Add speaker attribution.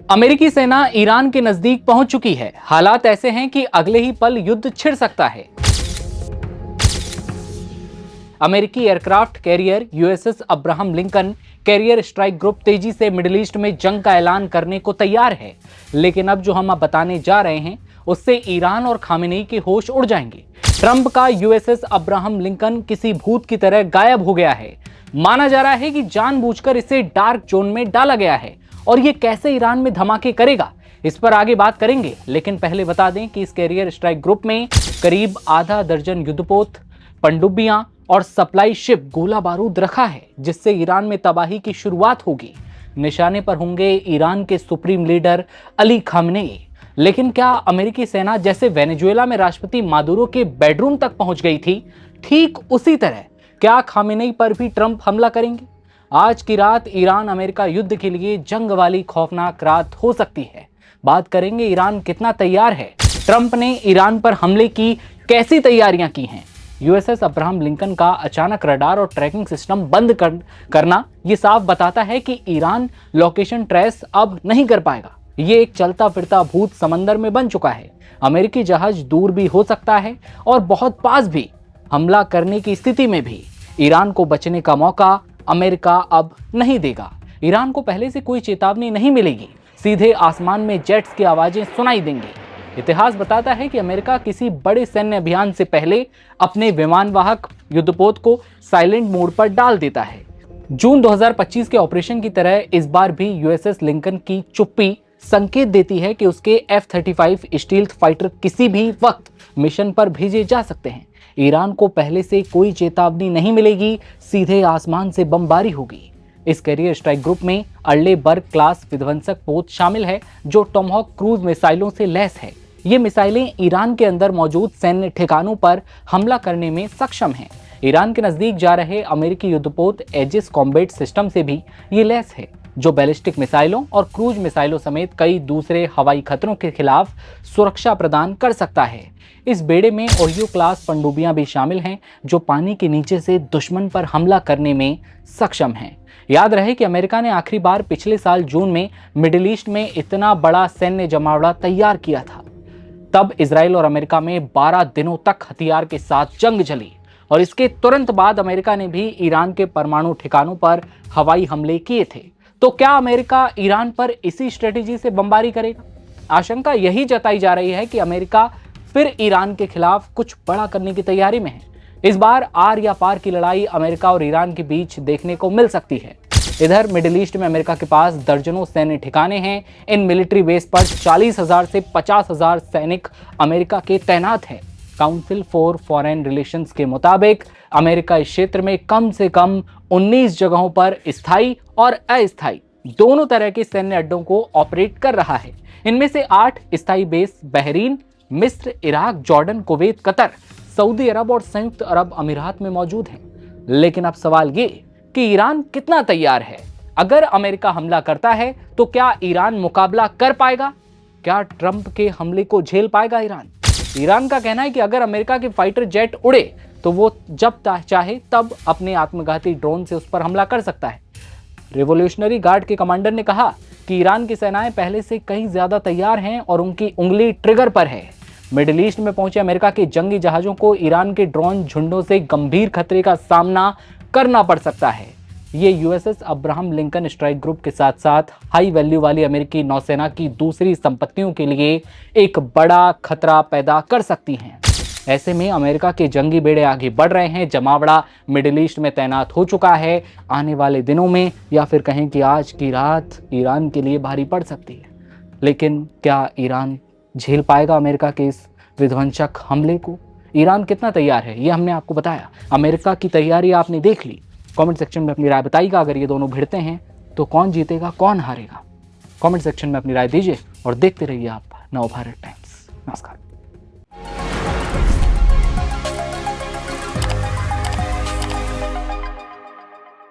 Speaker 1: अमेरिकी सेना ईरान के नजदीक पहुंच चुकी है। हालात ऐसे हैं कि अगले ही पल युद्ध छिड़ सकता है। अमेरिकी aircraft carrier USS Abraham Lincoln carrier strike group तेजी से मिडिल ईस्ट में जंग का ऐलान करने को तैयार है। लेकिन अब जो हम बताने जा रहे हैं उससे ईरान और खामेनेई के होश उड़ जाएंगे। ट्रंप का यूएसएस अब्राहम लिंकन किसी भूत की तरह गायब हो गया है। माना जा रहा है कि जानबूझकर इसे डार्क जोन में डाला गया है और ये कैसे ईरान में धमाके करेगा, इस पर आगे बात करेंगे। लेकिन पहले बता दें कि इस कैरियर स्ट्राइक ग्रुप में करीब आधा दर्जन युद्धपोत, पनडुब्बियां और सप्लाई शिप गोला बारूद रखा है, जिससे ईरान में तबाही की शुरुआत होगी। निशाने पर होंगे ईरान के सुप्रीम लीडर अली खामेनेई। लेकिन क्या अमेरिकी सेना जैसे वेनेजुएला में राष्ट्रपति मादुरो के बेडरूम तक पहुंच गई थी, ठीक उसी तरह क्या खामेनेई पर भी ट्रंप हमला करेंगे? आज की रात ईरान अमेरिका युद्ध के लिए जंग वाली खौफनाक रात हो सकती है। बात करेंगे ईरान कितना तैयार है, ट्रंप ने ईरान पर हमले की कैसी तैयारियां की हैं। यूएसएस अब्राहम लिंकन का अचानक रडार और ट्रैकिंग सिस्टम बंद करना ये साफ बताता है कि ईरान लोकेशन ट्रेस अब नहीं कर पाएगा। ये एक चलता फिरता भूत समंदर में बन चुका है। अमेरिकी जहाज दूर भी हो सकता है और बहुत पास भी। हमला करने की स्थिति में भी ईरान को बचने का मौका अमेरिका अब नहीं देगा। ईरान को पहले से कोई चेतावनी नहीं मिलेगी, सीधे आसमान में जेट्स की आवाजें सुनाई देंगी। इतिहास बताता है कि अमेरिका किसी बड़े सैन्य अभियान से पहले अपने विमानवाहक युद्धपोत को साइलेंट मोड पर डाल देता है। जून 2025 के ऑपरेशन की तरह इस बार भी यूएसएस लिंकन की चुप्पी संकेत देती है कि उसके F-35 स्टील्थ फाइटर किसी भी वक्त मिशन पर भेजे जा सकते हैं। ईरान को पहले से कोई चेतावनी नहीं मिलेगी, सीधे आसमान से बमबारी होगी। इस कैरियर स्ट्राइक ग्रुप में अर्ले बर्ग क्लास विध्वंसक पोत शामिल है, जो टॉमहॉक क्रूज मिसाइलों से लैस है। ये मिसाइलें ईरान के अंदर मौजूद सैन्य ठिकानों पर हमला करने में सक्षम हैं। ईरान के नजदीक जा रहे अमेरिकी युद्धपोत एजिस कॉम्बैट सिस्टम से भी ये लैस है, जो बैलिस्टिक मिसाइलों और क्रूज मिसाइलों समेत कई दूसरे हवाई खतरों के खिलाफ सुरक्षा प्रदान कर सकता है। इस बेड़े में ओहियो क्लास पनडुब्बियां भी शामिल हैं, जो पानी के नीचे से दुश्मन पर हमला करने में सक्षम हैं। याद रहे कि अमेरिका ने आखिरी बार पिछले साल जून में मिडिल ईस्ट में इतना बड़ा सैन्य जमावड़ा तैयार किया था। तब इजराइल और अमेरिका में 12 दिनों तक हथियार के साथ जंग चली और इसके तुरंत बाद अमेरिका ने भी ईरान के परमाणु ठिकानों पर हवाई हमले किए थे। तो क्या अमेरिका ईरान पर इसी स्ट्रेटेजी से बमबारी करेगा? आशंका यही जताई जा रही है कि अमेरिका फिर ईरान के खिलाफ कुछ बड़ा करने की तैयारी में है। इस बार आर या पार की लड़ाई अमेरिका और ईरान के बीच देखने को मिल सकती है। इधर मिडिल ईस्ट में अमेरिका के पास दर्जनों सैन्य ठिकाने हैं। इन मिलिट्री बेस पर 40,000 से 50,000 सैनिक अमेरिका के तैनात हैं। काउंसिल फॉर फॉरेन रिलेशंस के मुताबिक अमेरिका इस क्षेत्र में कम से कम 19 जगहों पर स्थायी और अस्थायी दोनों तरह के सैन्य अड्डों को ऑपरेट कर रहा है। इनमें से 8 स्थायी बेस बहरीन, मिस्र, Iraq, Jordan, Kuwait, Qatar, Saudi अरब और संयुक्त अरब अमीरात में मौजूद हैं। लेकिन अब सवाल ये कि ईरान कितना तैयार है? अगर अमेरिका हमला करता है तो क्या ईरान मुकाबला कर पाएगा? क्या ट्रंप के हमले को झेल पाएगा ईरान? ईरान का कहना है कि अगर अमेरिका के फाइटर जेट उड़े तो वो जब चाहे तब अपने आत्मघाती ड्रोन से उस पर हमला कर सकता है। रिवॉल्यूशनरी गार्ड के कमांडर ने कहा कि ईरान की सेनाएं पहले से कहीं ज्यादा तैयार हैं और उनकी उंगली ट्रिगर पर है। मिडिल ईस्ट में पहुंचे अमेरिका के जंगी जहाजों को ईरान के ड्रोन झुंडों से गंभीर खतरे का सामना करना पड़ सकता है। ये USS Abraham Lincoln strike group के साथ साथ हाई वैल्यू वाली अमेरिकी नौसेना की दूसरी संपत्तियों के लिए एक बड़ा खतरा पैदा कर सकती हैं। ऐसे में अमेरिका के जंगी बेड़े आगे बढ़ रहे हैं। जमावड़ा मिडिल ईस्ट में तैनात हो चुका है। आने वाले दिनों में या फिर कहें कि आज की रात ईरान के लिए भारी पड़ सकती है। लेकिन क्या ईरान झेल पाएगा अमेरिका के इस विध्वंसक हमले को? ईरान कितना तैयार है ये हमने आपको बताया। अमेरिका की तैयारी आपने देख ली। कमेंट सेक्शन में अपनी राय बताइएगा। अगर ये दोनों भिड़ते हैं तो कौन जीतेगा, कौन हारेगा? कमेंट सेक्शन में अपनी राय दीजिए और देखते रहिए आप नवभारत टाइम्स। नमस्कार।